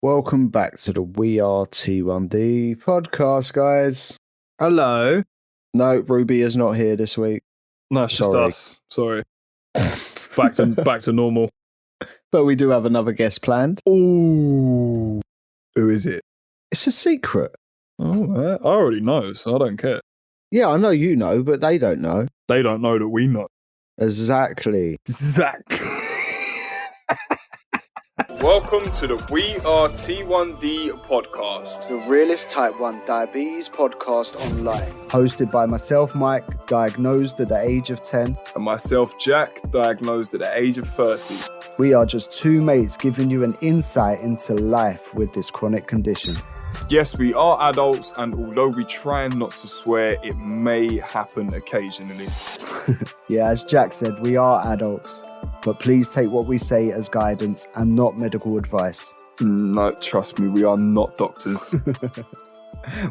Welcome back to the We Are T1D podcast, guys. Hello. No, Ruby is not here this week. No, it's just us. Sorry. Back to normal. But we do have another guest planned. Ooh. Who is it? It's a secret. Oh, I already know, so I don't care. Yeah, I know you know, but they don't know. They don't know that we know. Exactly. Welcome to the We Are T1D podcast. The realest type 1 diabetes podcast online. Hosted by myself, Mike, diagnosed at the age of 10. And myself, Jack, diagnosed at the age of 30. We are just two mates giving you an insight into life with this chronic condition. Yes, we are adults, and although we try not to swear, it may happen occasionally. Yeah, as Jack said, we are adults, but please take what we say as guidance and not medical advice. No, trust me, we are not doctors.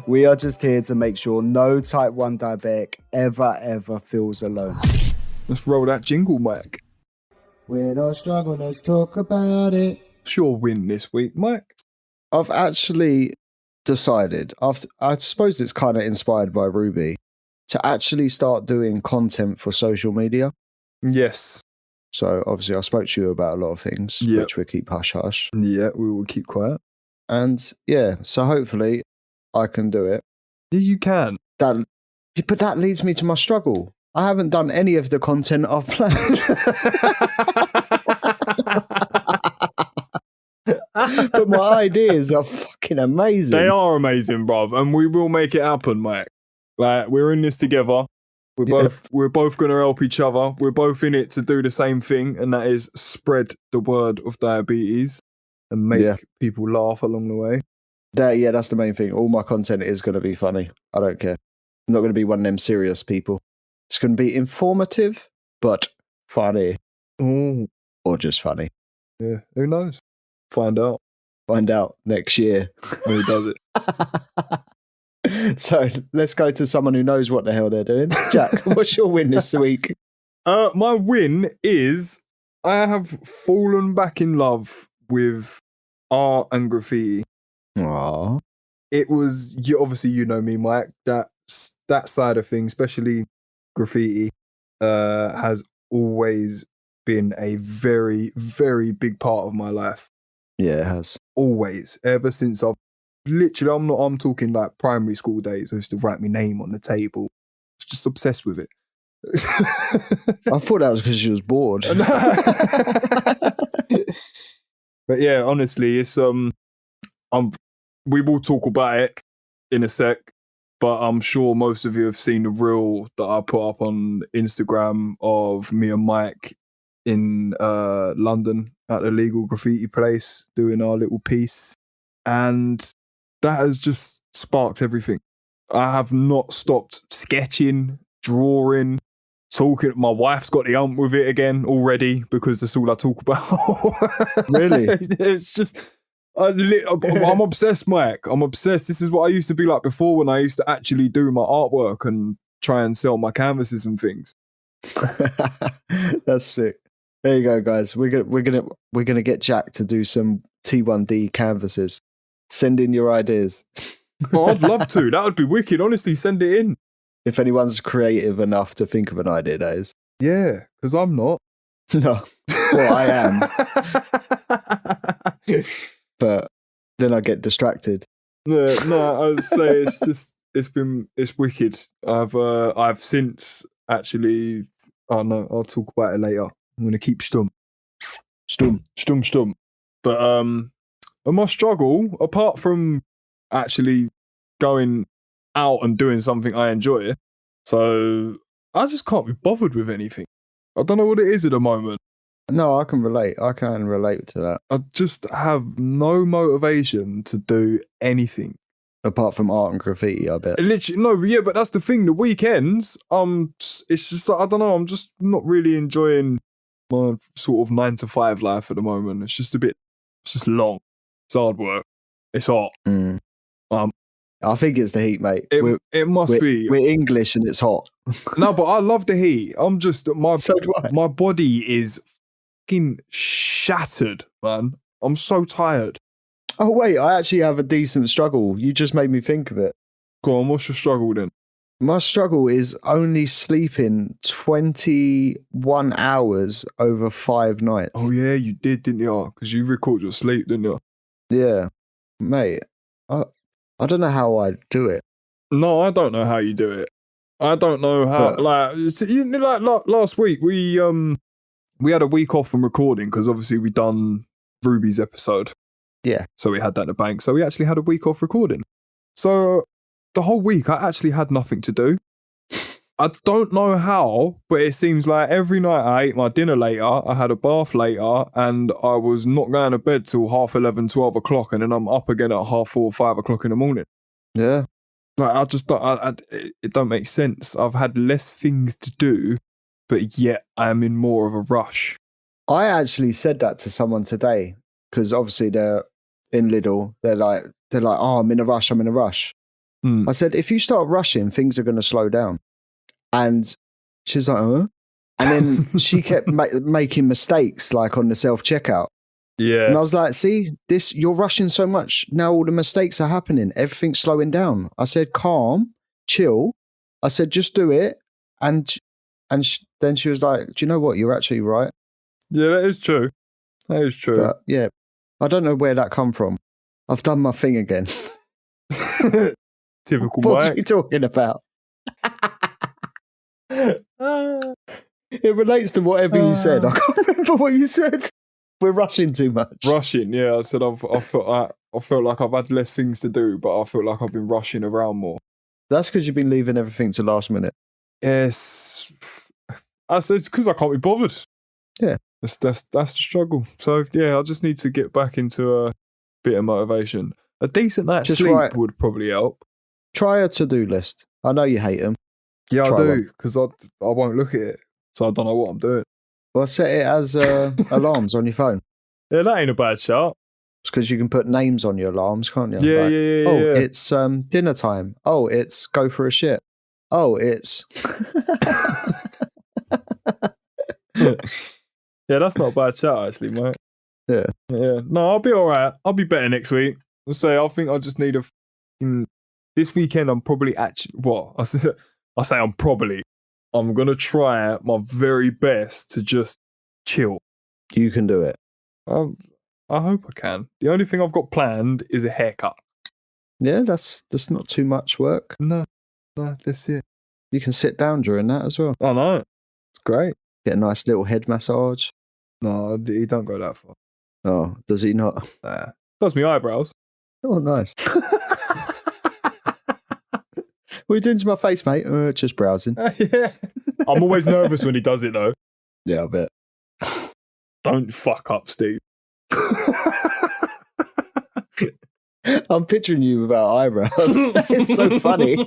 We are just here to make sure no type 1 diabetic ever feels alone. Let's roll that jingle, Mike. We don't struggle, let's talk about it. Sure win this week, Mike. I've actually decided, I suppose it's kind of inspired by Ruby, to actually start doing content for social media. Yes. So obviously I spoke to you about a lot of things, which we keep hush-hush. Yeah, we will keep quiet. And yeah, so hopefully I can do it. Yeah, you can. But that leads me to my struggle. I haven't done any of the content I've planned. But my ideas are fucking amazing. They are amazing, bruv, and we will make it happen, Mike. Like, we're in this together. We're both going to help each other. We're both in it to do the same thing, and that is spread the word of diabetes and make people laugh along the way. That's the main thing. All my content is going to be funny. I don't care. I'm not going to be one of them serious people. It's going to be informative, but funny. Ooh. Or just funny. Yeah, who knows? Find out next year when he does it. So let's go to someone who knows what the hell they're doing. Jack, what's your win this week? My win is I have fallen back in love with art and graffiti. Aww. It was, obviously you know me, Mike, that side of things, especially graffiti, has always been a very, very big part of my life. Yeah, it has. Always. Ever since I'm talking like primary school days. I used to write my name on the table. I was just obsessed with it. I thought that was because you was bored. But yeah, honestly, it's we will talk about it in a sec, but I'm sure most of you have seen the reel that I put up on Instagram of me and Mike in London at a legal graffiti place doing our little piece, and that has just sparked everything. I have not stopped sketching, drawing, talking. My wife's got the ump with it again already because that's all I talk about. Really? It's just I'm obsessed, Mike. I'm obsessed. This is what I used to be like before when I used to actually do my artwork and try and sell my canvases and things. That's sick. There you go, guys. We're gonna get Jack to do some T1D canvases. Send in your ideas. Oh, I'd love to. That would be wicked. Honestly, send it in. If anyone's creative enough to think of an idea, that is. Yeah, because I'm not. No. Well, I am. But then I get distracted. Yeah, no, I would say it's wicked. I've since actually, oh no, I'll talk about it later. I'm going to keep stum. But my struggle, apart from actually going out and doing something I enjoy, so I just can't be bothered with anything. I don't know what it is at the moment. No, I can relate. I can relate to that. I just have no motivation to do anything. Apart from art and graffiti, I bet. Literally, no, yeah, but that's the thing. The weekends, it's just like, I don't know, I'm just not really enjoying my sort of 9 to 5 life at the moment. It's just long. It's hard work. It's hot. I think it's the heat, mate. It must be. We're English and it's hot. No, but I love the heat. I'm just, So do I. My body is fucking shattered, man. I'm so tired. Oh, wait, I actually have a decent struggle. You just made me think of it. Go on, what's your struggle then? My struggle is only sleeping 21 hours over 5 nights. Oh yeah, you did, didn't you? Because you record your sleep, didn't you? Yeah. Mate, I don't know how I do it. No, I don't know how you do it. I don't know how. Last week we had a week off from recording because obviously we done Ruby's episode. Yeah. So we had that in the bank. So we actually had a week off recording. So the whole week I actually had nothing to do. I don't know how, but it seems like every night I ate my dinner later, I had a bath later, and I was not going to bed till 11:30, 12 o'clock, and then I'm up again at 4:30, 5 o'clock in the morning. Yeah. Like, I just don't, it don't make sense. I've had less things to do, but yet I am in more of a rush. I actually said that to someone today because obviously they're in Lidl. They're like, oh, I'm in a rush. I said, if you start rushing, things are going to slow down. And she was like, huh? And then she kept making mistakes, like on the self-checkout. Yeah. And I was like, see, you're rushing so much. Now all the mistakes are happening. Everything's slowing down. I said, calm, chill. I said, just do it. And then she was like, do you know what? You're actually right. Yeah, that is true. That is true. But yeah, I don't know where that come from. I've done my thing again. Typical What Mike. are you talking about? It relates to whatever you said. I can't remember what you said. We're rushing too much. Rushing, yeah. I said I felt like I've had less things to do, but I feel like I've been rushing around more. That's because you've been leaving everything to last minute. Yes. I said it's because I can't be bothered. Yeah. That's the struggle. So yeah, I just need to get back into a bit of motivation. A decent night's sleep would probably help. Try a to-do list. I know you hate them. Yeah, I do, because I won't look at it, so I don't know what I'm doing. Well, set it as alarms on your phone. Yeah, that ain't a bad shout. It's because you can put names on your alarms, can't you? Yeah, like, yeah. Oh, it's dinner time. Oh, it's go for a shit. Oh, it's... Yeah, that's not a bad shout, actually, mate. Yeah. Yeah. No, I'll be all right. I'll be better next week. I think I just need this weekend, I'm probably actually... What? I say I'm going to try my very best to just chill. You can do it. I hope I can. The only thing I've got planned is a haircut. Yeah, that's not too much work. No, that's it. You can sit down during that as well. I know. It's great. Get a nice little head massage. No, he don't go that far. Oh, does he not? Nah. Does my eyebrows. Oh, nice. What are you doing to my face, mate? Just browsing. Yeah. I'm always nervous when he does it, though. Yeah, I bet. Don't fuck up, Steve. I'm picturing you without eyebrows. It's so funny.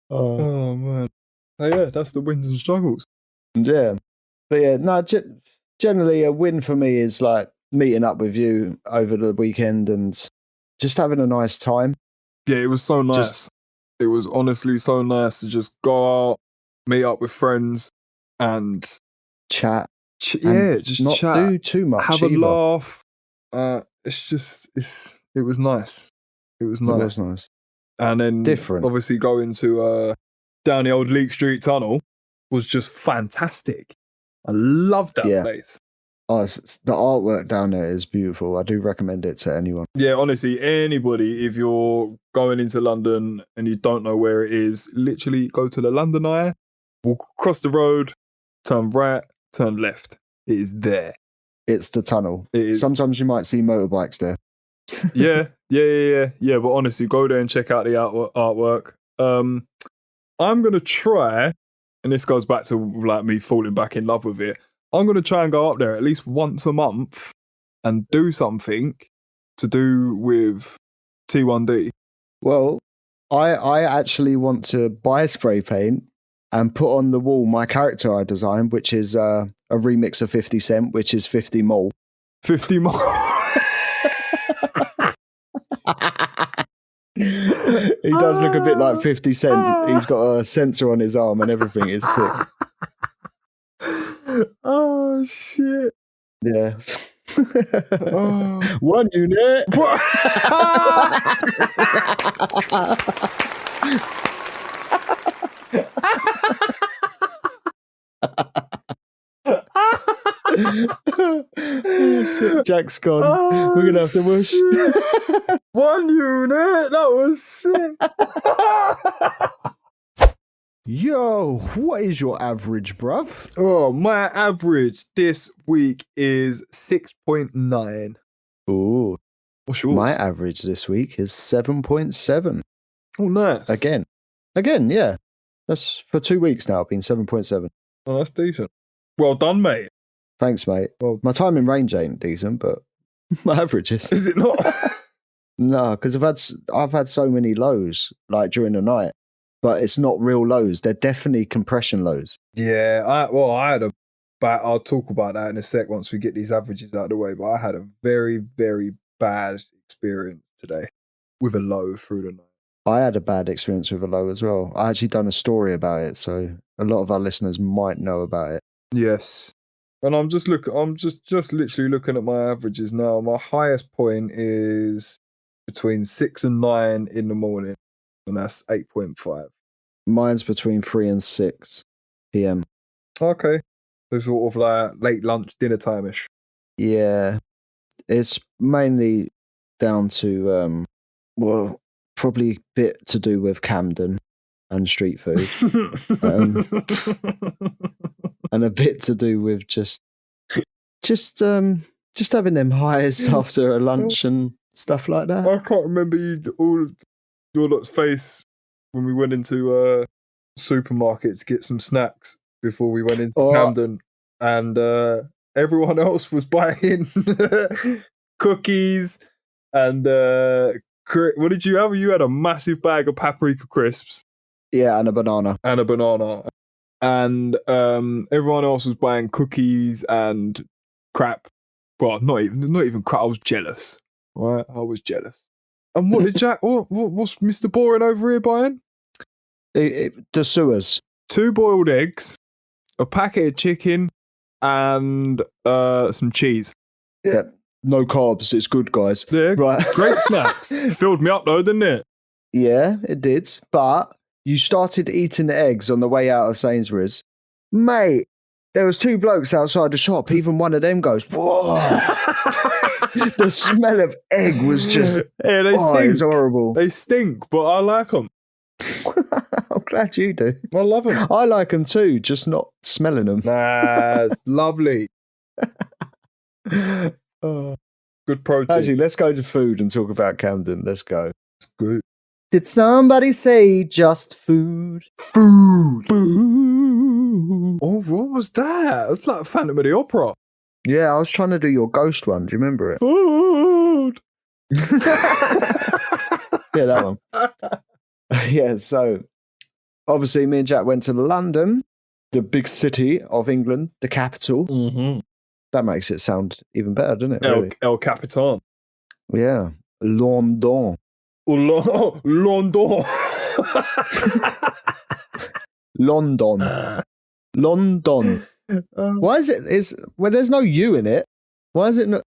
Oh, man. Oh, yeah, that's the wins and struggles. Yeah. But yeah, no, generally a win for me is like meeting up with you over the weekend and just having a nice time. Yeah, it was so nice. It was honestly so nice to just go out, meet up with friends and chat. Just not chat. Do too much. Have a laugh. It was nice. It was nice. And then different. Obviously going to down the old Leek Street Tunnel was just fantastic. I love that place. Oh, the artwork down there is beautiful. I do recommend it to anyone. Yeah, honestly, anybody, if you're going into London and you don't know where it is, literally go to the London Eye, walk across the road, turn right, turn left. It is there. It's the tunnel. It is. Sometimes you might see motorbikes there. Yeah. But honestly, go there and check out the artwork. I'm going to try, and this goes back to like me falling back in love with it. I'm going to try and go up there at least once a month and do something to do with T1D. Well, I actually want to buy spray paint and put on the wall my character I designed, which is a remix of 50 Cent, which is 50 mol. 50 mol. He does look a bit like 50 Cent. He's got a sensor on his arm and everything. It's sick. Oh, shit. Yeah. 1 unit. Oh, shit, Jack's gone. We're gonna have to whoosh. 1 unit. That was sick. Yo, what is your average, bruv? Oh, my average this week is 6.9. Ooh. What's yours? My average this week is 7.7. Oh, nice. Again, yeah. That's for 2 weeks now. I've been 7.7. Oh, that's decent. Well done, mate. Thanks, mate. Well, my time in range ain't decent, but my average is. Is it not? No, because I've had so many lows like during the night, but it's not real lows. They're definitely compression lows. Yeah, I had a bad. I'll talk about that in a sec once we get these averages out of the way. But I had a very, very bad experience today with a low through the night. I had a bad experience with a low as well. I actually done a story about it, so a lot of our listeners might know about it. Yes. And I'm just literally looking at my averages now. My highest point is between 6 and 9 in the morning, and that's 8.5. Mine's between 3 and 6 p.m. Okay. So sort of like late lunch, dinner time-ish. Yeah. It's mainly down to, probably a bit to do with Camden and street food. And a bit to do with just having them highs after a lunch and stuff like that. I can't remember all your lot's face when we went into supermarket to get some snacks before we went into Camden, and everyone else was buying cookies and what did you have? You had a massive bag of paprika crisps. Yeah, and a banana. And everyone else was buying cookies and crap. Well, not even crap. I was jealous. Right, I was jealous. And what did Jack? What's Mr. Boring over here buying? The sewers. 2 boiled eggs, a packet of chicken, and some cheese. Yeah, no carbs. It's good, guys. Yeah, right. Great snacks. Filled me up though, didn't it? Yeah, it did. But you started eating the eggs on the way out of Sainsbury's. Mate, there was 2 blokes outside the shop. Even one of them goes, whoa. The smell of egg was just, yeah, they stink. It's horrible. They stink, but I like them. I'm glad you do. I love them. I like them too, just not smelling them. Nah, it's lovely. Good protein. Actually, let's go to food and talk about Camden. Let's go. It's good. Did somebody say just food? Food. Oh, what was that? It's like Phantom of the Opera. Yeah, I was trying to do your ghost one. Do you remember it? Food. Yeah, that one. Yeah, so obviously me and Jack went to London, the big city of England, the capital. Mm-hmm. That makes it sound even better, doesn't it? Really? El Capitan. Yeah. London. London. London. London. Why is it? Well, there's no U in it. Why is it not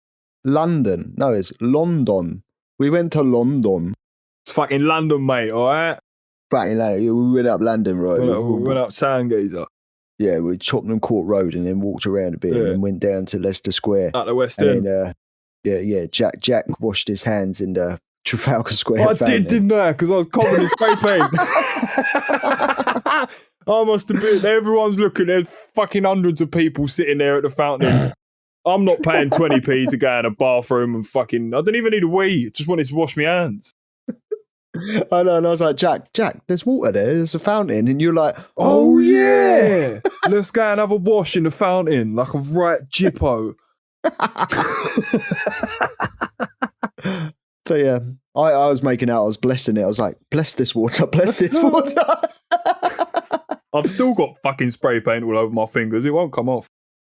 London? No, it's London. We went to London. It's fucking London, mate, all right? Fucking London. We went up London, right? We went up Sandgazer. Yeah, we Tottenham Court Road and then walked around a bit and then went down to Leicester Square. At the West End. And then, Jack washed his hands in the Trafalgar Square. I did, didn't I? Because I was covered in spray paint. I must have been. Everyone's looking. There's fucking hundreds of people sitting there at the fountain. I'm not paying 20p to go in a bathroom and fucking. I didn't even need a wee. Just wanted to wash my hands. I know, and I was like, Jack, there's water there. There's a fountain, and you're like, oh yeah, let's go and have a wash in the fountain like a right jippo. But yeah, I was making out. I was blessing it. I was like, bless this water, bless this water. I've still got fucking spray paint all over my fingers. It won't come off.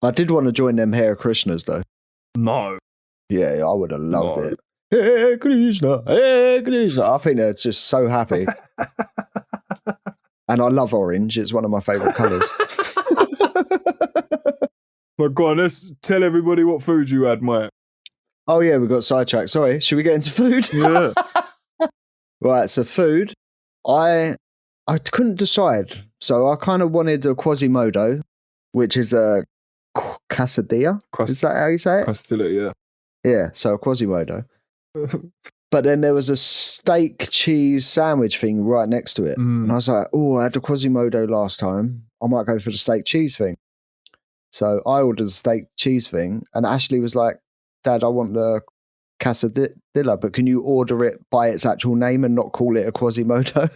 I did want to join them Hare Krishnas though. No. Yeah, I would have loved it. Hare Krishna, Hare Krishna. I think they're just so happy. And I love orange. It's one of my favourite colours. But go on, let's tell everybody what food you had, mate. Oh yeah, we got sidetracked. Sorry, should we get into food? Yeah. Right, so food. I couldn't decide, so I kind of wanted a Quasimodo, which is a quesadilla. Is that how you say it? Quesadilla, Yeah, so a Quasimodo. But then there was a steak cheese sandwich thing right next to it. And I was like, oh, I had the Quasimodo last time. I might go for the steak cheese thing. So I ordered the steak cheese thing, and Ashley was like, Dad, I want the quesadilla, but can you order it by its actual name and not call it a Quasimodo?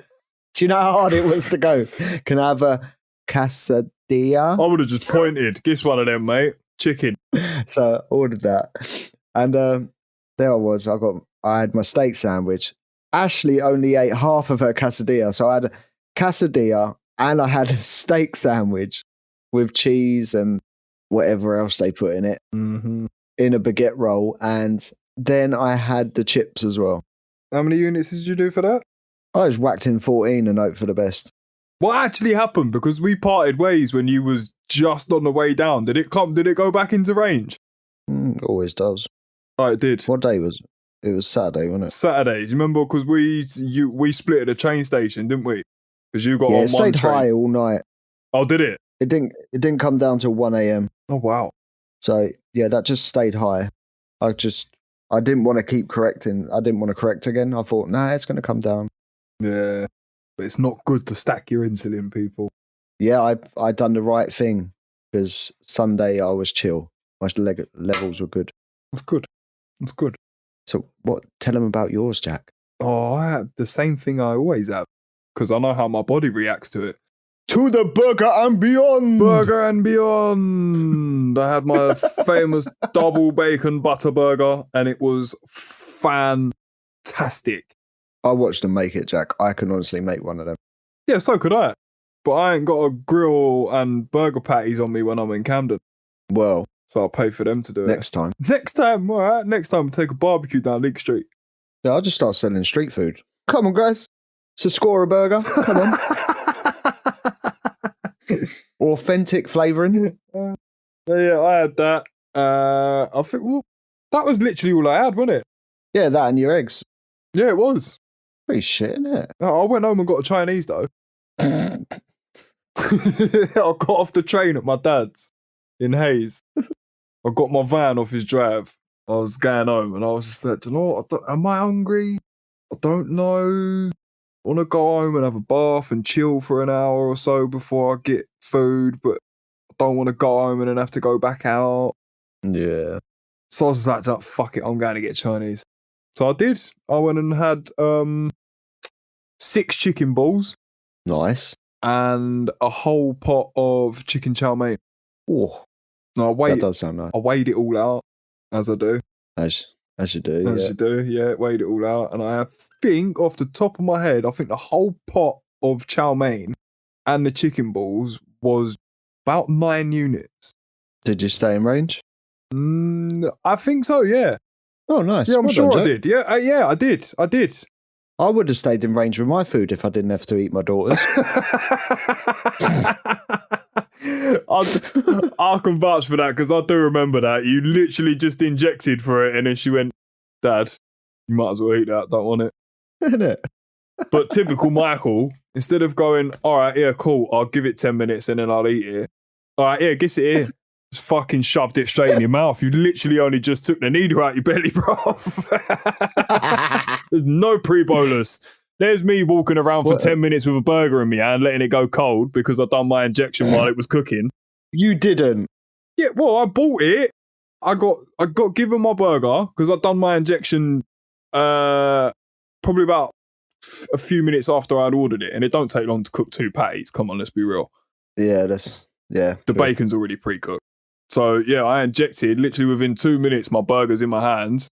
Do you know how hard it was to go? Can I have a quesadilla? I would have just pointed. Guess one of them, mate. Chicken. So I ordered that. And there I was. I had my steak sandwich. Ashley only ate half of her quesadilla. So I had a quesadilla and I had a steak sandwich with cheese and whatever else they put in it in a baguette roll. And then I had the chips as well. How many units did you do for that? I was whacked in 14 and hope for the best. What actually happened? Because we parted ways when you was just on the way down. Did it go back into range? Always does. Oh, it did. What day was it? It was Saturday, wasn't it? Saturday. Do you remember? Because we split at the train station, didn't we? Because you got on it one stayed train. high all night. Oh, did it? It didn't come down till 1 a.m. Oh, wow. So yeah, that just stayed high. I didn't want to keep correcting. I didn't want to correct again. I thought, nah, it's going to come down. Yeah, but it's not good to stack your insulin, people. Yeah, I done the right thing because Sunday I was chill. My levels were good. That's good. That's good. So what? Tell them about yours, Jack. Oh, I had the same thing I always have because I know how my body reacts to it. To the burger and beyond. Burger and beyond. I had my famous double bacon butter burger and it was fantastic. I watched them make it, Jack. I can honestly make one of them. Yeah, so could I. But I ain't got a grill and burger patties on me when I'm in Camden. Well, so I'll pay for them to do it. Next time, all right. Next time we'll take a barbecue down Leek Street. Yeah, I'll just start selling street food. Come on, guys. To score a burger. Come on. Authentic flavouring. Yeah, I had that. I think that was literally all I had, wasn't it? Yeah, that and your eggs. Yeah, it was. Pretty shit, isn't it? I went home and got a Chinese, though. I got off the train at my dad's in Hayes. I got my van off his drive. I was going home and I was just like, you know what? Am I hungry? I don't know. I want to go home and have a bath and chill for an hour or so before I get food, but I don't want to go home and then have to go back out. Yeah. So I was like, fuck it, I'm going to get Chinese. So I did. I went and had 6 chicken balls. Nice. And a whole pot of chicken chow mein. Oh, no, that does sound nice. I weighed it all out, as I do. As you do, As you do, yeah, weighed it all out. And I think, off the top of my head, I think the whole pot of chow mein and the chicken balls was about 9 units. Did you stay in range? I think so, yeah. Oh, nice. Yeah, I'm sure I did. Yeah, I did. I would have stayed in range with my food if I didn't have to eat my daughter's. I can vouch for that because I do remember that. You literally just injected for it and then she went, Dad, you might as well eat that, don't want it. Isn't it? But typical Michael, instead of going, all right, yeah, cool, I'll give it 10 minutes and then I'll eat it. All right, yeah, get it here. Just fucking shoved it straight in your mouth. You literally only just took the needle out your belly, bro. There's no pre-bolus. There's me walking around for 10 minutes with a burger in my hand, letting it go cold because I'd done my injection while it was cooking. You didn't? Yeah, well, I bought it. I got given my burger because I'd done my injection probably about a few minutes after I'd ordered it, and it don't take long to cook 2 patties. Come on, let's be real. Yeah, The bacon's already pre-cooked. So, yeah, I injected literally within 2 minutes, my burger's in my hands.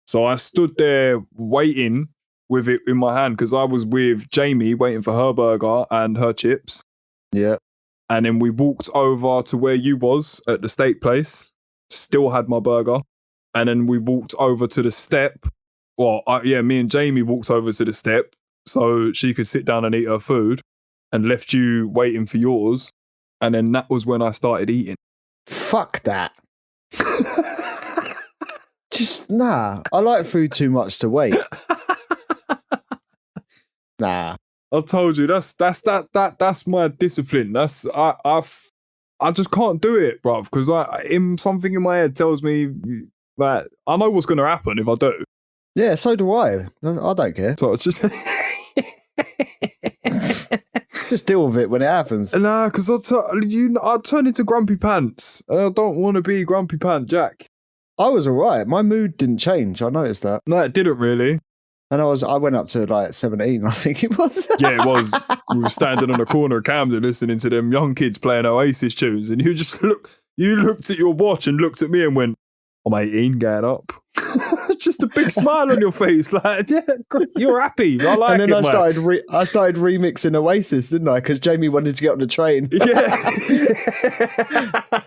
So I stood there waiting with it in my hand because I was with Jamie waiting for her burger and her chips. Yeah. And then we walked over to where you was at the steak place, still had my burger. And then we walked over to the step. Well, me and Jamie walked over to the step so she could sit down and eat her food and left you waiting for yours. And then that was when I started eating. Fuck that. Just nah. I like food too much to wait. Nah. I told you that's my discipline. I just can't do it, bruv, because something in my head tells me that I know what's going to happen if I do. Yeah, so do I. I don't care. So it's just just deal with it when it happens. Nah, because I turn into grumpy pants, and I don't want to be grumpy pant Jack. I was alright. My mood didn't change. I noticed that. No, it didn't really. And I went up to like 17, I think it was. Yeah, it was. We were standing on the corner of Camden listening to them young kids playing Oasis tunes, and you looked at your watch and looked at me and went, I'm 18, going up. Just a big smile on your face, like, yeah, you're happy. I like it. And then I started remixing Oasis, didn't I? Because Jamie wanted to get on the train. Yeah.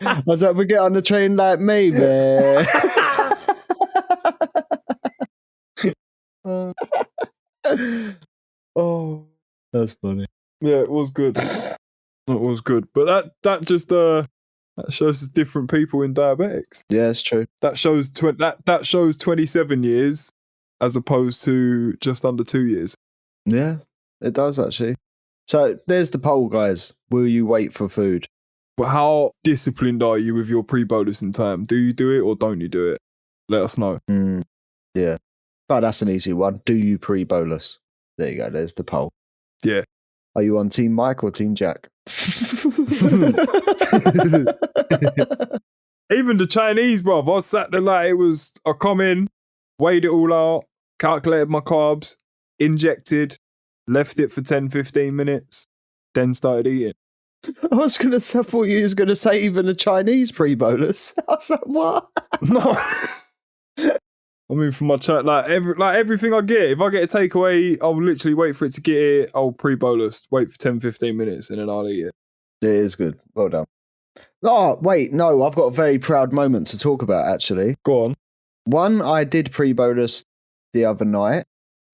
I was like, we get on the train like maybe. Oh, that's funny. Yeah, it was good. It was good, but that just that shows the different people in diabetics. Yeah, it's true. That shows that shows 27 years as opposed to just under 2 years. Yeah, it does actually. So there's the poll, guys. Will you wait for food? But how disciplined are you with your pre-bolus in time? Do you do it or don't you do it? Let us know. Yeah. Oh, that's an easy one. Do you pre-bolus? There you go. There's the poll. Yeah. Are you on Team Mike or Team Jack? Even the Chinese, bruv. I sat there like I come in, weighed it all out, calculated my carbs, injected, left it for 10, 15 minutes, then started eating. I thought you was going to say even a Chinese pre-bolus. I was like, what? No. I mean, for my chat, everything I get, if I get a takeaway, I'll literally wait for it to get here. I'll pre-bolus, wait for 10, 15 minutes, and then I'll eat it. It is good. Well done. Oh, wait, no, I've got a very proud moment to talk about, actually. Go on. One, I did pre-bolus the other night.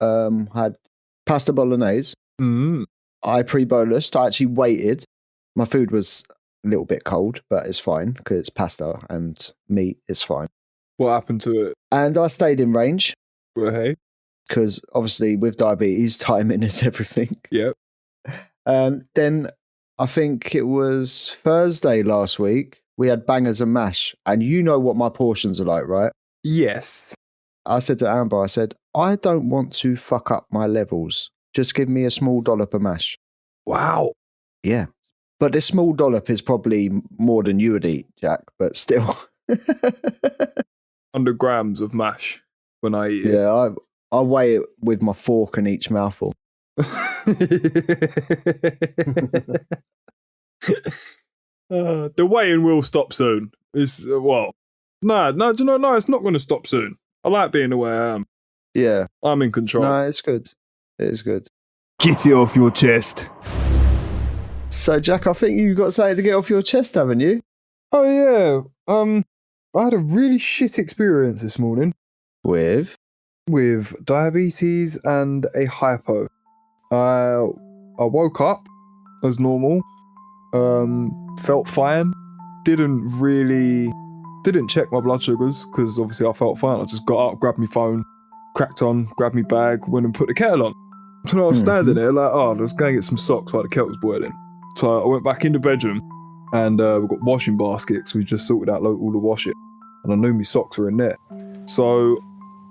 Had pasta bolognese. I pre-bolused. I actually waited. My food was a little bit cold, but it's fine because it's pasta and meat is fine. What happened to it? And I stayed in range. Well, hey. Because obviously with diabetes, timing is everything. Yep. Then I think it was Thursday last week, we had bangers and mash. And you know what my portions are like, right? Yes. I said to Amber, I don't want to fuck up my levels. Just give me a small dollop of mash. Wow. Yeah. But this small dollop is probably more than you would eat, Jack, but still. 100 grams of mash when I eat it. Yeah, I weigh it with my fork in each mouthful. The weighing will stop soon. It's do you know, no, it's not going to stop soon. I like being the way I am. Yeah. I'm in control. No, it's good. It is good. Get it off your chest. So, Jack, I think you've got something to get off your chest, haven't you? Oh, yeah. I had a really shit experience this morning. With diabetes and a hypo. I woke up as normal. Felt fine. Didn't check my blood sugars because obviously I felt fine. I just got up, grabbed my phone, cracked on, grabbed my bag, went and put the kettle on. So I was standing there like, let's go and get some socks while the kettle's boiling. So I went back in the bedroom and we've got washing baskets. We just sorted out all the washing and I knew my socks were in there. So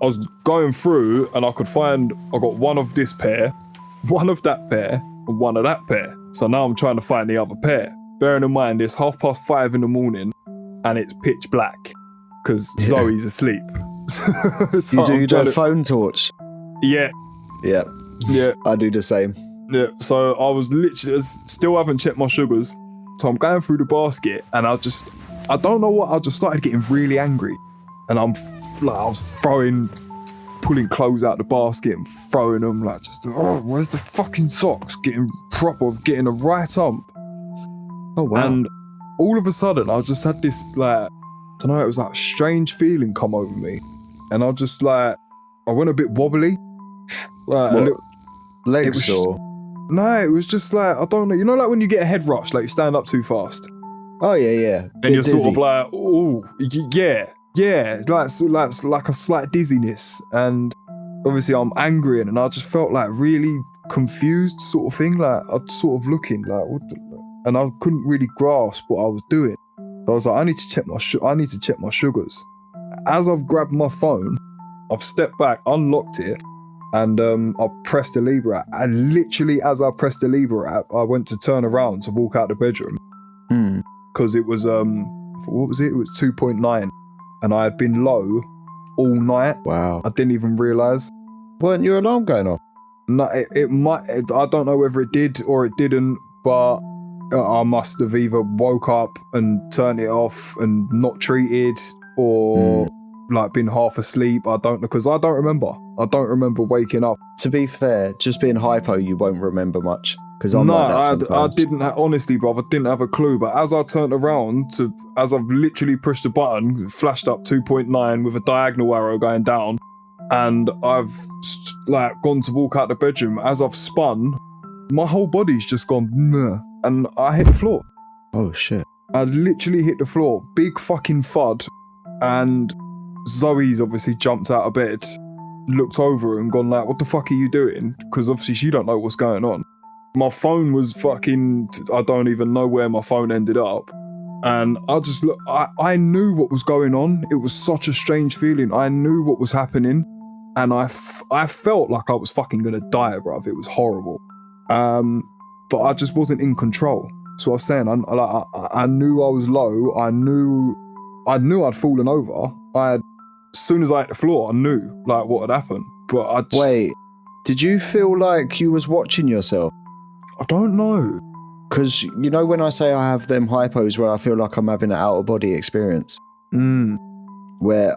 I was going through and I got one of this pair, one of that pair, and one of that pair. So now I'm trying to find the other pair. Bearing in mind it's 5:30 in the morning and it's pitch black because Zoe's asleep. So you do the phone torch? Yeah. Yeah. Yeah. I do the same. Yeah. So I was literally still haven't checked my sugars. So I'm going through the basket and I don't know what, I just started getting really angry. And I was pulling clothes out the basket and throwing them where's the fucking socks? Getting a right ump. Oh, wow. And all of a sudden I just had this it was like a strange feeling come over me. And I just I went a bit wobbly. Legs or? No, it was just I don't know. You know, when you get a head rush, you stand up too fast. Oh, yeah. And you're sort of oh, yeah. Yeah. like a slight dizziness. And obviously I'm angry and I just felt like really confused sort of thing. Like I'd sort of looking like, and I couldn't really grasp what I was doing. So I was like, I need to check my sugars. As I've grabbed my phone, I've stepped back, unlocked it, and I pressed the Libra app. And literally as I pressed the Libra app, I went to turn around to walk out the bedroom. Because it was, what was it? It was 2.9. And I had been low all night. Wow. I didn't even realise. Weren't your alarm going off? No, it might, I don't know whether it did or it didn't, but I must have either woke up and turned it off and not treated or like been half asleep. I don't know, because I don't remember waking up. To be fair, just being hypo, you won't remember much. Because I'm like that sometimes. I didn't, honestly, bruv, I didn't have a clue. But as I turned around, as I've literally pushed the button, it flashed up 2.9 with a diagonal arrow going down. And I've like gone to walk out the bedroom. As I've spun, my whole body's just gone, nah, and I hit the floor. Oh, shit. I literally hit the floor. Big fucking thud. And Zoe's obviously jumped out of bed, looked over and gone like, what the fuck are you doing? Because obviously she don't know what's going on. My phone was fucking, I don't even know where my phone ended up. And I just look, I knew what was going on. It was such a strange feeling. I knew what was happening. And I felt like I was fucking gonna die, bruv. It was horrible. But I just wasn't in control. So I was saying, I knew I was low. I knew I'd fallen over. As soon as I hit the floor, I knew like what had happened. But I just... Wait, did you feel like you was watching yourself? I don't know. Because, you know, when I say I have them hypos where I feel like I'm having an out-of-body experience, where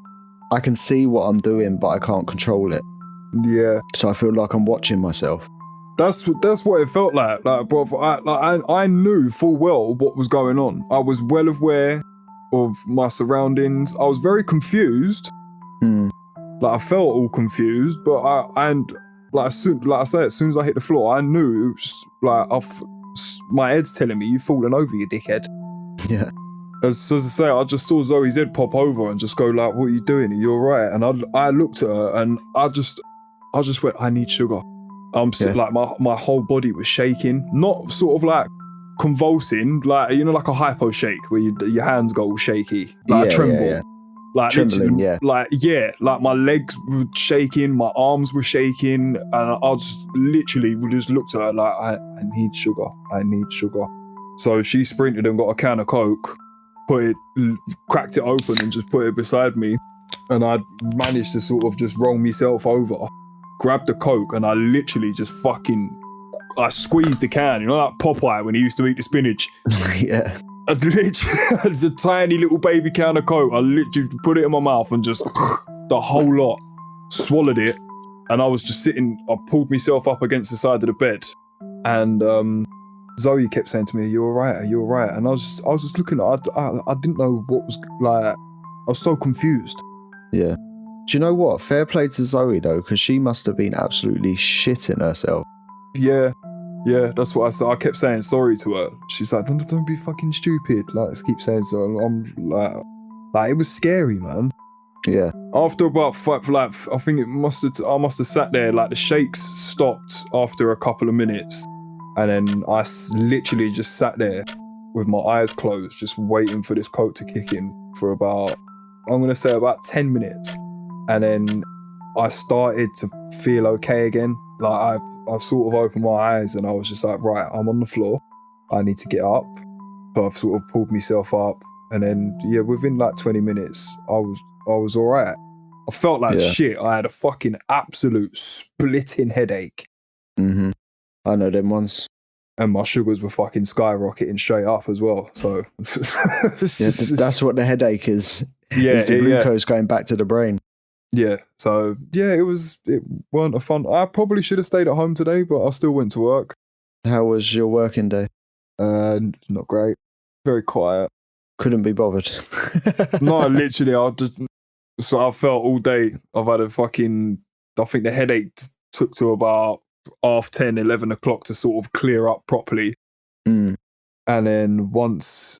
I can see what I'm doing, but I can't control it. Yeah. So I feel like I'm watching myself. That's what it felt like. Like, bro, I knew full well what was going on. I was well aware of my surroundings. I was very confused. Like, I felt all confused, but as soon as I hit the floor, I knew it was just, like, my head's telling me you've fallen over, you dickhead. Yeah. As I say, I just saw Zoe's head pop over and just go like, what are you doing? Are you alright? And I looked at her and I just went, I need sugar. Like my whole body was shaking, not sort of like convulsing, like, you know, like a hypo shake where your hands go all shaky, like a tremble. Yeah. Like trembling, like my legs were shaking, my arms were shaking, and I just literally just looked at her like, I need sugar. So she sprinted and got a can of Coke, cracked it open and just put it beside me, and I managed to sort of just roll myself over, grabbed the Coke, and I literally just I squeezed the can, you know, like Popeye when he used to eat the spinach. Yeah. I literally, it's a tiny little baby can of Coke. I literally put it in my mouth and just the whole lot, swallowed it. And I was just sitting, I pulled myself up against the side of the bed. And Zoe kept saying to me, are you all right? And I was just looking at her. I didn't know what was, like, I was so confused. Yeah. Do you know what? Fair play to Zoe, though, because she must have been absolutely shitting herself. Yeah, that's what I said. I kept saying sorry to her. She's like, don't be fucking stupid. Like, I keep saying so. I'm like, it was scary, man. Yeah. After about I think I must have sat there, like the shakes stopped after a couple of minutes. And then I literally just sat there with my eyes closed, just waiting for this Coke to kick in for about, I'm going to say about 10 minutes. And then I started to feel okay again. Like I've sort of opened my eyes and I was just like, right, I'm on the floor. I need to get up. So I've sort of pulled myself up, and then within like 20 minutes, I was all right. I felt like shit. I had a fucking absolute splitting headache. Mm-hmm. I know them ones. And my sugars were fucking skyrocketing straight up as well. So that's what the headache is. Yeah, is the glucose going back to the brain. Yeah, so it weren't a fun. I probably should have stayed at home today, but I still went to work. How was your working day? Not great. Very quiet. Couldn't be bothered. No, literally, I felt all day. I've had I think the headache took to about 10:30, 11 o'clock to sort of clear up properly. And then once,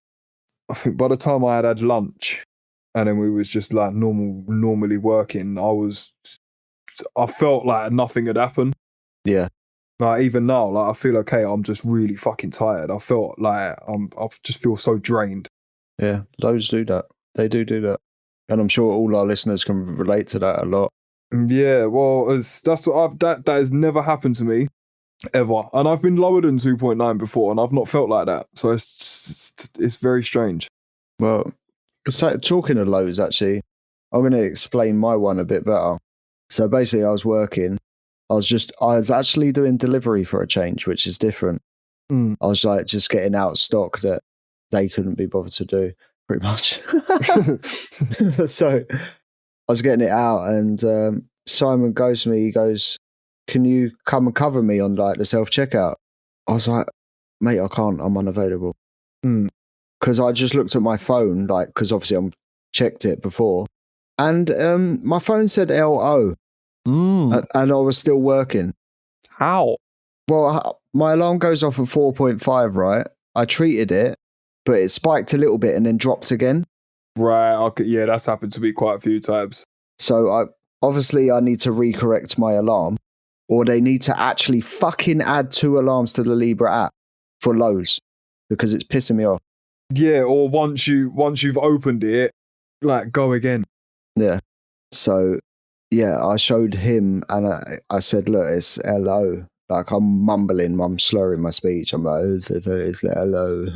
I think by the time I had lunch, and then we was just like normally working, I felt like nothing had happened. Yeah. Like even now, like I feel okay. I'm just really fucking tired. I felt like I just feel so drained. Yeah, loads do that. They do that, and I'm sure all our listeners can relate to that a lot. Yeah, well, that's what that has never happened to me ever, and I've been lower than 2.9 before, and I've not felt like that. So it's very strange. Well, so talking of lows, actually, I'm going to explain my one a bit better. So basically, I was working. I was actually doing delivery for a change, which is different. I was like just getting out stock that they couldn't be bothered to do, pretty much. So I was getting it out, and Simon goes to me. He goes, "Can you come and cover me on like the self checkout?" I was like, "Mate, I can't. I'm unavailable." Because I just looked at my phone, like, because obviously I'm checked it before, and my phone said LO. And I was still working. How? Well, my alarm goes off at 4.5, right? I treated it, but it spiked a little bit and then dropped again. Right, okay, yeah, that's happened to me quite a few times. So I need to recorrect my alarm, or they need to actually fucking add 2 alarms to the Libra app for lows, because it's pissing me off. Yeah, or once you've opened it, like go again. Yeah. So yeah, I showed him and I said, look, it's LO. Like I'm mumbling, I'm slurring my speech. I'm like, it's hello.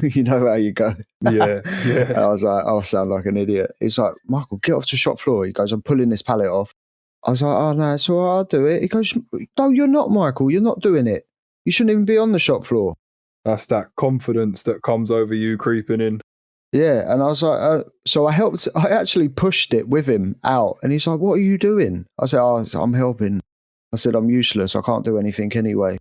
You know how you go. Yeah. And I was like, I sound like an idiot. He's like, Michael, get off the shop floor. He goes, I'm pulling this pallet off. I was like, oh no, it's all right, I'll do it. He goes, no, you're not, Michael. You're not doing it. You shouldn't even be on the shop floor. That's that confidence that comes over you creeping in. Yeah, and I was like, so I helped. I actually pushed it with him out, and he's like, "What are you doing?" I said, "I'm helping." I said, "I'm useless. I can't do anything anyway,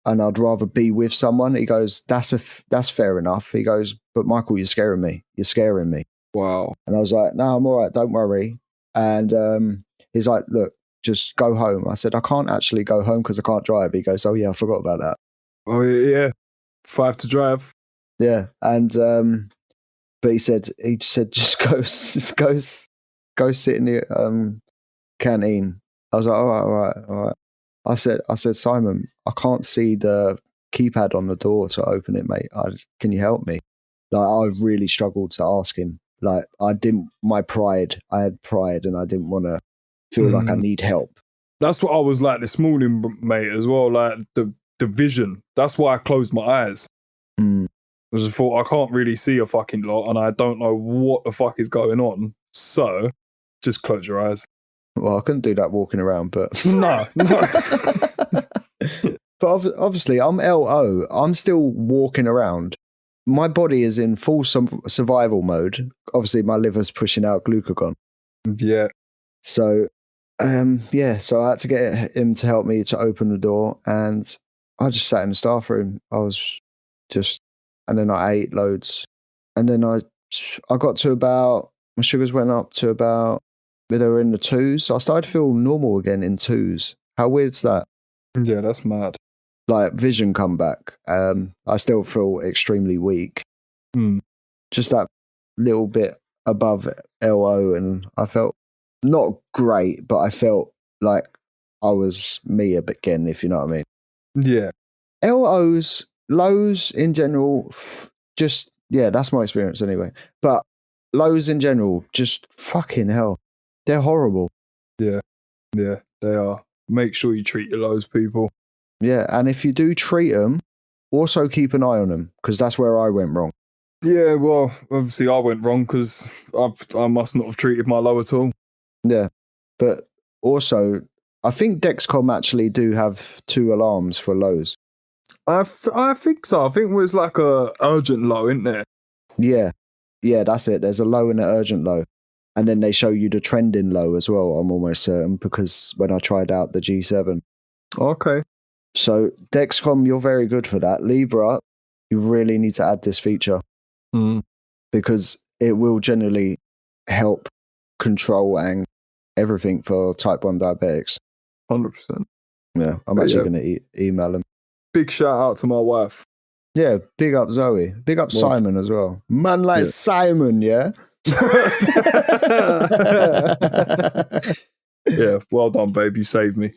and I'd rather be with someone." He goes, "That's fair enough." He goes, "But Michael, you're scaring me. You're scaring me." Wow. And I was like, "No, I'm all right. Don't worry." And he's like, "Look, just go home." I said, "I can't actually go home because I can't drive." He goes, "Oh yeah, I forgot about that." Oh yeah, 5 to drive. Yeah, and but he said, just go sit in the canteen. I was like, all right. I said, Simon, I can't see the keypad on the door to open it, mate. Can you help me? Like, I really struggled to ask him. Like, I had pride, and I didn't want to feel like I need help. That's what I was like this morning, mate, as well. Like the vision. That's why I closed my eyes. I just thought I can't really see a fucking lot and I don't know what the fuck is going on. So just close your eyes. Well, I couldn't do that walking around, but no. But obviously, I'm LO. I'm still walking around. My body is in full survival mode. Obviously, my liver's pushing out glucagon. Yeah. So, so I had to get him to help me to open the door, and I just sat in the staff room. And then I ate loads, and then I got to about, my sugars went up to about, they were in the 2s. I started to feel normal again in 2s. How weird's that? Yeah, that's mad. Like vision come back. I still feel extremely weak. Just that little bit above LO, and I felt not great, but I felt like I was me again, if you know what I mean. Yeah. LOs, lows in general, just, yeah, that's my experience anyway. But lows in general, just fucking hell. They're horrible. Yeah, they are. Make sure you treat your lows, people. Yeah, and if you do treat them, also keep an eye on them, because that's where I went wrong. Yeah, well, obviously I went wrong because I must not have treated my low at all. Yeah, but also, I think Dexcom actually do have 2 alarms for lows. I think so. I think it was like a urgent low, isn't there? Yeah, that's it. There's a low and an urgent low. And then they show you the trending low as well, I'm almost certain, because when I tried out the G7. Okay. So Dexcom, you're very good for that. Libra, you really need to add this feature. Because it will generally help control and everything for type 1 diabetics. 100%. Yeah, I'm actually going to email them. Big shout out to my wife. Yeah, big up Zoe. Big up Simon as well. Man like Simon, yeah? Yeah, well done, babe. You saved me.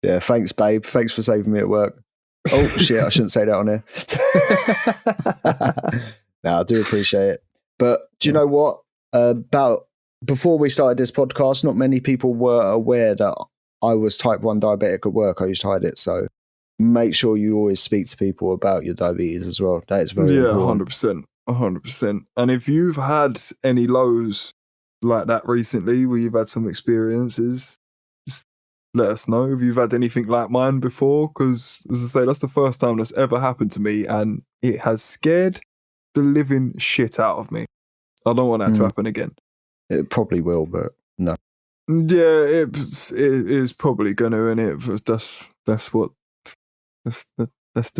Yeah, thanks, babe. Thanks for saving me at work. Oh, shit, I shouldn't say that on here. No, I do appreciate it. But do you know what? Before we started this podcast, not many people were aware that I was type 1 diabetic at work. I used to hide it. So make sure you always speak to people about your diabetes as well. That is very important. 100%. 100%. And if you've had any lows like that recently, where you've had some experiences, just let us know if you've had anything like mine before, because as I say, that's the first time that's ever happened to me, and it has scared the living shit out of me. I don't want that to happen again. It probably will, but no. Yeah, it is probably going to, and that's the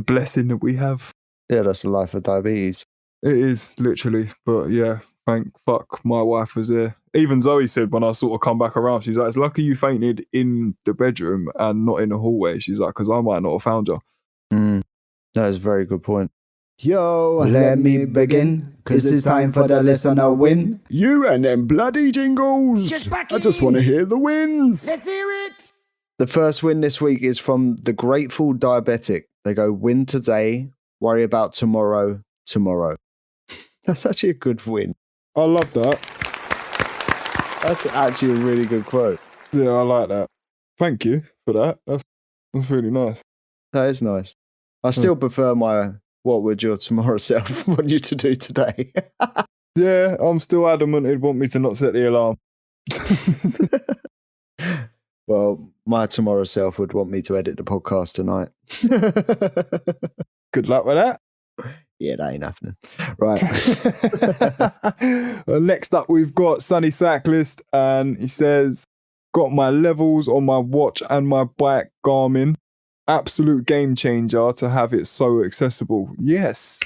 blessing that we have. Yeah, that's the life of diabetes. It is, literally. But yeah, thank fuck my wife was there. Even Zoe said when I sort of come back around, she's like, it's lucky you fainted in the bedroom and not in the hallway. She's like, because I might not have found you. That is a very good point. Yo, let me begin, because it's time for the listener win. You and them bloody jingles. I just want to hear the wins. Let's hear it. The first win this week is from the Grateful Diabetic. They go, win today, worry about tomorrow. That's actually a good win. I love that. That's actually a really good quote. Yeah, I like that. Thank you for that. That's really nice. That is nice. I still prefer my what would your tomorrow self want you to do today? Yeah, I'm still adamant he'd want me to not set the alarm. Well, my tomorrow self would want me to edit the podcast tonight. Good luck with that. Yeah, that ain't happening. Right. Next up, we've got Sunny Cyclist, and he says, got my levels on my watch and my bike Garmin. Absolute game changer to have it so accessible. Yes.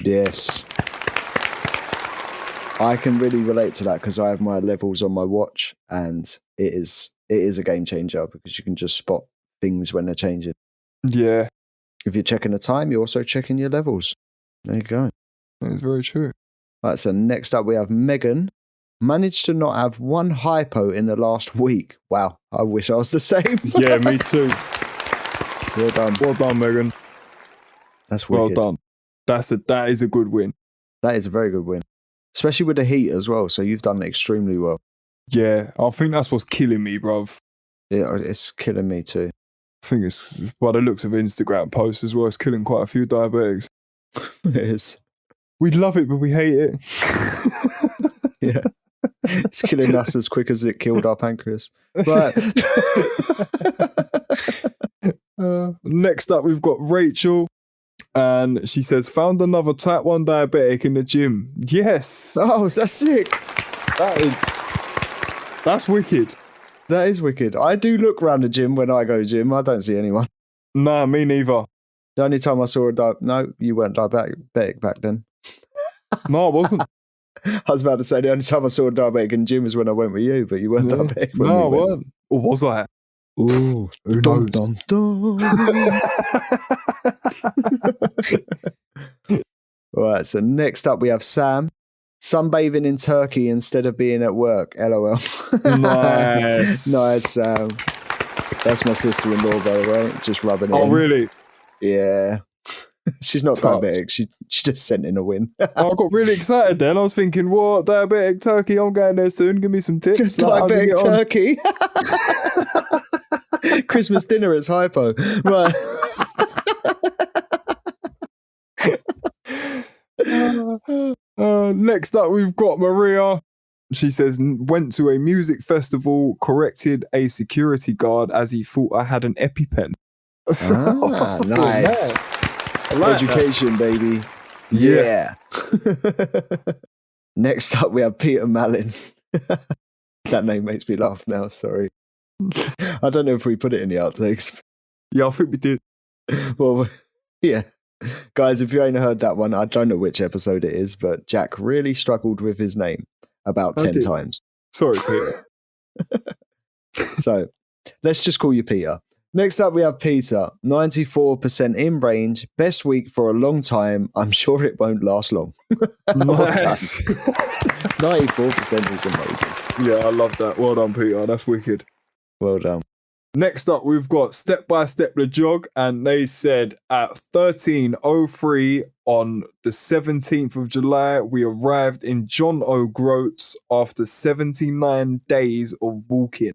I can really relate to that because I have my levels on my watch, and it is a game changer because you can just spot things when they're changing. Yeah. If you're checking the time, you're also checking your levels. There you go. That is very true. Right, so next up we have Megan. Managed to not have one hypo in the last week. Wow, I wish I was the same. Yeah, me too. Well done. Well done, Megan. That's wicked. Well done. That is a good win. That is a very good win. Especially with the heat as well, so you've done extremely well. Yeah, I think that's what's killing me, bruv. Yeah, it's killing me too. I think it's, by the looks of Instagram posts as well, it's killing quite a few diabetics. It is. We love it, but we hate it. Yeah. It's killing us as quick as it killed our pancreas. Right. Next up, we've got Rachel. And she says, found another type 1 diabetic in the gym. Yes. Oh, that's sick. That's wicked. That is wicked. I do look around the gym when I go gym. I don't see anyone. Nah, me neither. The only time I saw no, you weren't diabetic back then. No, I wasn't. I was about to say the only time I saw a diabetic in gym was when I went with you, but you weren't diabetic when no, we I went. weren't. Or was I? Ooh, who knows? Dum, dum. Right, so next up we have Sam. Sunbathing in Turkey instead of being at work. LOL. Nice. Nice, Sam. That's my sister-in-law, by the way. Just rubbing it in. Oh, really? Yeah. She's not diabetic. She just sent in a win. I got really excited then. I was thinking, what? Diabetic Turkey? I'm going there soon. Give me some tips. Diabetic Turkey. Christmas dinner at Hypo. Right. Next up, we've got Maria. She says, went to a music festival, corrected a security guard as he thought I had an EpiPen. Ah, nice. Like education, baby. Yes. Yeah. Next up, we have Peter Mallin. That name makes me laugh now, sorry. I don't know if we put it in the outtakes. Yeah, I think we did. Well, yeah. Guys, if you ain't heard that one, I don't know which episode it is, but Jack really struggled with his name about 10 times. Sorry, Peter. So, let's just call you Peter. Next up, we have Peter. 94% in range. Best week for a long time. I'm sure it won't last long. Nice. 94% is amazing. Yeah, I love that. Well done, Peter. That's wicked. Well done. Next up, we've got Step the Jog, and they said at 13:03 on the 17th of July, we arrived in John O'Groats after 79 days of walking.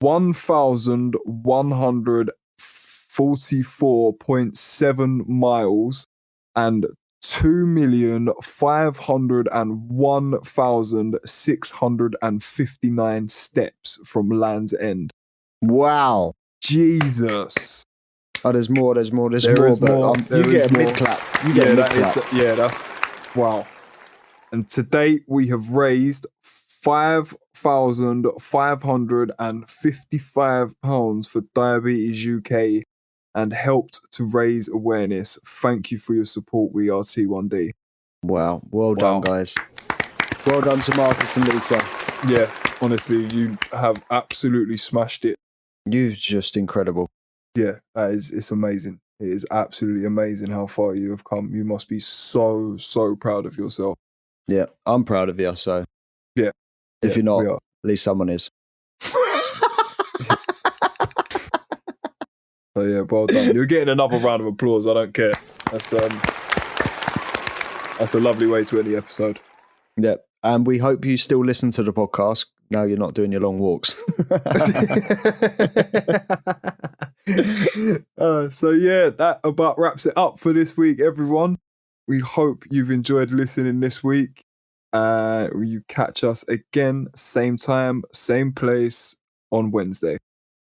1,144.7 miles and 2,501,659 steps from Land's End. Wow. Jesus. Oh, there's more. There's more. But you get a mid-clap. You get a mid-clap. That's wow. And to date, we have raised £5,555 for Diabetes UK and helped to raise awareness. Thank you for your support, We Are T1D. Wow. Well done, guys. Well done to Marcus and Lisa. Yeah, honestly, you have absolutely smashed it. You're just incredible. Yeah, it's amazing. It is absolutely amazing how far you have come. You must be so, so proud of yourself. Yeah, I'm proud of you, so. Yeah. If you're not, at least someone is. So yeah, well done. You're getting another round of applause. I don't care. That's a lovely way to end the episode. Yeah, and we hope you still listen to the podcast. Now you're not doing your long walks. So yeah, that about wraps it up for this week, everyone. We hope you've enjoyed listening this week. You catch us again, same time, same place on Wednesday.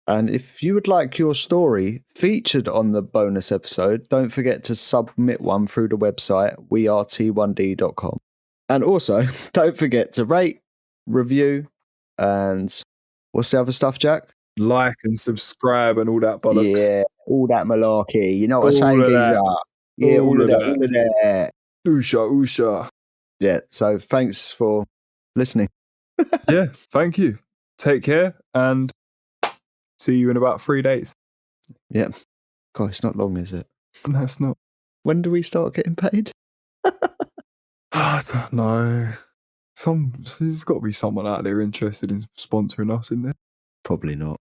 And if you would like your story featured on the bonus episode, don't forget to submit one through the website, weart1d.com. And also, don't forget to rate, review, and what's the other stuff, Jack? Like and subscribe and all that bollocks. Yeah, all that malarkey. You know what I'm saying, Geezer? Yeah, all of that. Oosha. Yeah, so thanks for listening. Yeah, thank you. Take care and see you in about 3 days. Yeah. God, it's not long, is it? No, it's not. When do we start getting paid? I don't know. There's got to be someone out there interested in sponsoring us, isn't there? Probably not.